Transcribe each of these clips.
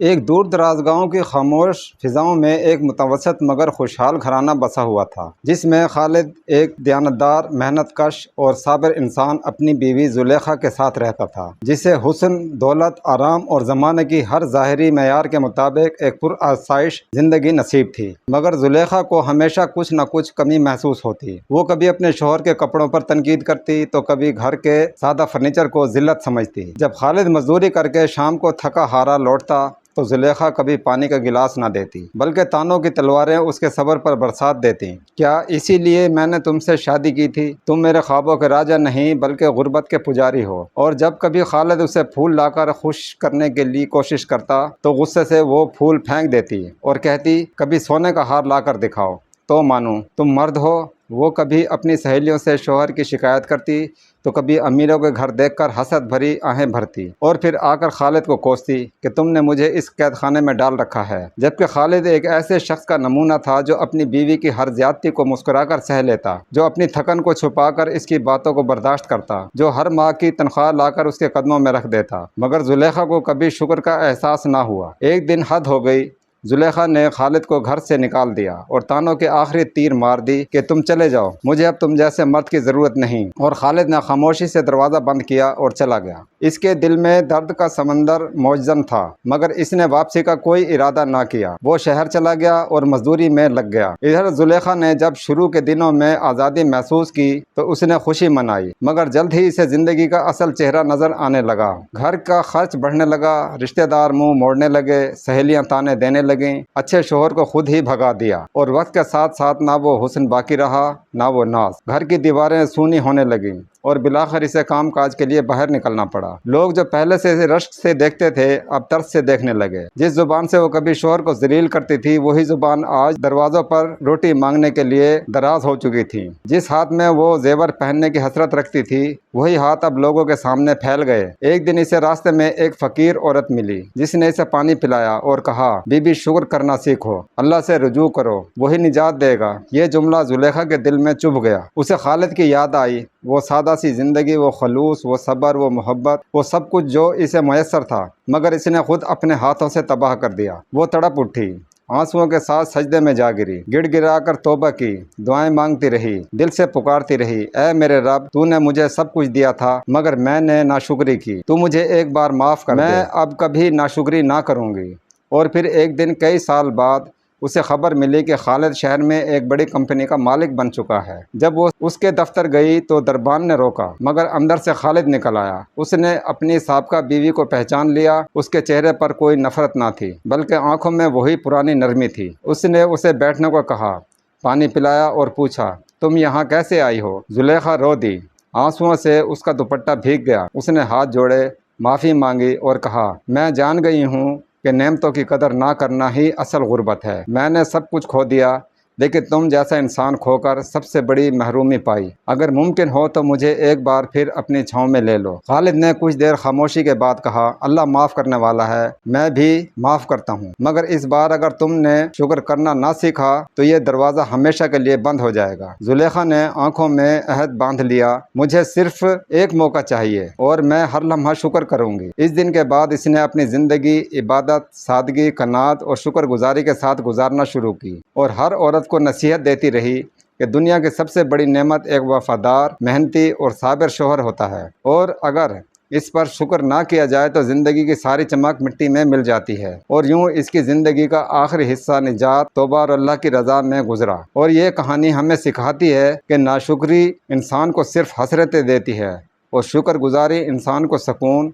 ایک دور دراز گاؤں کی خاموش فضاؤں میں ایک متوسط مگر خوشحال گھرانہ بسا ہوا تھا، جس میں خالد ایک دیانتدار، محنت کش اور صابر انسان اپنی بیوی زلیخا کے ساتھ رہتا تھا، جسے حسن، دولت، آرام اور زمانے کی ہر ظاہری معیار کے مطابق ایک پرآسائش زندگی نصیب تھی۔ مگر زلیخا کو ہمیشہ کچھ نہ کچھ کمی محسوس ہوتی۔ وہ کبھی اپنے شوہر کے کپڑوں پر تنقید کرتی تو کبھی گھر کے سادہ فرنیچر کو ذلت سمجھتی۔ جب خالد مزدوری کر کے شام کو تھکا ہارا لوٹتا تو زلیخا کبھی پانی کا گلاس نہ دیتی، بلکہ تانوں کی تلواریں اس کے صبر پر برسات دیتی۔ کیا اسی لیے میں نے تم سے شادی کی تھی؟ تم میرے خوابوں کے راجا نہیں بلکہ غربت کے پجاری ہو۔ اور جب کبھی خالد اسے پھول لا کر خوش کرنے کے لیے کوشش کرتا تو غصے سے وہ پھول پھینک دیتی اور کہتی، کبھی سونے کا ہار لا کر دکھاؤ تو مانوں تم مرد ہو۔ وہ کبھی اپنی سہیلیوں سے شوہر کی شکایت کرتی تو کبھی امیروں کے گھر دیکھ کر حسد بھری آہیں بھرتی اور پھر آ کر خالد کو کوستی کہ تم نے مجھے اس قید خانے میں ڈال رکھا ہے۔ جبکہ خالد ایک ایسے شخص کا نمونہ تھا جو اپنی بیوی کی ہر زیادتی کو مسکرا کر سہ لیتا، جو اپنی تھکن کو چھپا کر اس کی باتوں کو برداشت کرتا، جو ہر ماہ کی تنخواہ لا کر اس کے قدموں میں رکھ دیتا۔ مگر زلیخا کو کبھی شکر کا احساس نہ ہوا۔ ایک دن حد ہو گئی، زلیخا نے خالد کو گھر سے نکال دیا اور تانوں کے آخری تیر مار دی کہ تم چلے جاؤ، مجھے اب تم جیسے مرد کی ضرورت نہیں۔ اور خالد نے خاموشی سے دروازہ بند کیا اور چلا گیا۔ اس کے دل میں درد کا سمندر موجزن تھا، مگر اس نے واپسی کا کوئی ارادہ نہ کیا۔ وہ شہر چلا گیا اور مزدوری میں لگ گیا۔ ادھر زلیخا نے جب شروع کے دنوں میں آزادی محسوس کی تو اس نے خوشی منائی، مگر جلد ہی اسے زندگی کا اصل چہرہ نظر آنے لگا۔ گھر کا خرچ بڑھنے لگا، رشتہ دار منہ موڑنے لگے، سہیلیاں تانے دینے لگیں، اچھے شوہر کو خود ہی بھگا دیا، اور وقت کے ساتھ ساتھ نہ وہ حسن باقی رہا نہ وہ ناز۔ گھر کی دیواریں سونی ہونے لگیں اور بلاخر اسے کام کاج کے لیے باہر نکلنا پڑا۔ لوگ جو پہلے سے رشک سے دیکھتے تھے اب ترس سے دیکھنے لگے۔ جس زبان سے وہ کبھی شوہر کو ذلیل کرتی تھی وہی زبان آج دروازوں پر روٹی مانگنے کے لیے دراز ہو چکی تھی۔ جس ہاتھ میں وہ زیور پہننے کی حسرت رکھتی تھی وہی ہاتھ اب لوگوں کے سامنے پھیل گئے۔ ایک دن اسے راستے میں ایک فقیر عورت ملی جس نے اسے پانی پلایا اور کہا، بی بی شکر کرنا سیکھو، اللہ سے رجوع کرو، وہی نجات دے گا۔ یہ جملہ زلیخا کے دل میں چبھ گیا۔ اسے خالد کی یاد آئی، وہ سادہ سی زندگی، وہ خلوص، وہ صبر، وہ محبت، وہ سب کچھ جو اسے میسر تھا، مگر اس نے خود اپنے ہاتھوں سے تباہ کر دیا۔ وہ تڑپ اٹھی، آنسوؤں کے ساتھ سجدے میں جا گری، گڑ گڑا کر توبہ کی، دعائیں مانگتی رہی، دل سے پکارتی رہی، اے میرے رب، تو نے مجھے سب کچھ دیا تھا مگر میں نے ناشکری کی، تو مجھے ایک بار معاف کر دے، میں اب کبھی ناشکری نہ کروں گی۔ اور پھر ایک دن کئی سال بعد اسے خبر ملی کہ خالد شہر میں ایک بڑی کمپنی کا مالک بن چکا ہے۔ جب وہ اس کے دفتر گئی تو دربان نے روکا، مگر اندر سے خالد نکل آیا۔ اس نے اپنی سابقہ بیوی کو پہچان لیا۔ اس کے چہرے پر کوئی نفرت نہ تھی بلکہ آنکھوں میں وہی پرانی نرمی تھی۔ اس نے اسے بیٹھنے کو کہا، پانی پلایا اور پوچھا، تم یہاں کیسے آئی ہو؟ زلیخا رو دی، آنسوؤں سے اس کا دوپٹہ بھیگ گیا۔ اس نے ہاتھ جوڑے، معافی مانگی اور کہا، میں جان گئی ہوں کہ نعمتوں کی قدر نہ کرنا ہی اصل غربت ہے۔ میں نے سب کچھ کھو دیا لیکن تم جیسا انسان کھو کر سب سے بڑی محرومی پائی۔ اگر ممکن ہو تو مجھے ایک بار پھر اپنی چھاؤں میں لے لو۔ خالد نے کچھ دیر خاموشی کے بعد کہا، اللہ معاف کرنے والا ہے، میں بھی معاف کرتا ہوں، مگر اس بار اگر تم نے شکر کرنا نہ سیکھا تو یہ دروازہ ہمیشہ کے لیے بند ہو جائے گا۔ زلیخا نے آنکھوں میں عہد باندھ لیا، مجھے صرف ایک موقع چاہیے اور میں ہر لمحہ شکر کروں گی۔ اس دن کے بعد اس نے اپنی زندگی عبادت، سادگی، قناعت اور شکر گزاری کے ساتھ گزارنا شروع کی، اور ہر عورت کو نصیحت دیتی رہی کہ دنیا کی سب سے بڑی نعمت ایک وفادار، محنتی اور صابر شوہر ہوتا ہے، اور اگر اس پر شکر نہ کیا جائے تو زندگی کی ساری چمک مٹی میں مل جاتی ہے۔ اور یوں اس کی زندگی کا آخری حصہ نجات، توبہ اور اللہ کی رضا میں گزرا۔ اور یہ کہانی ہمیں سکھاتی ہے کہ ناشکری انسان کو صرف حسرتیں دیتی ہے اور شکر گزاری انسان کو سکون،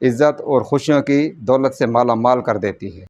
عزت اور خوشیوں کی دولت سے مالا مال کر دیتی ہے۔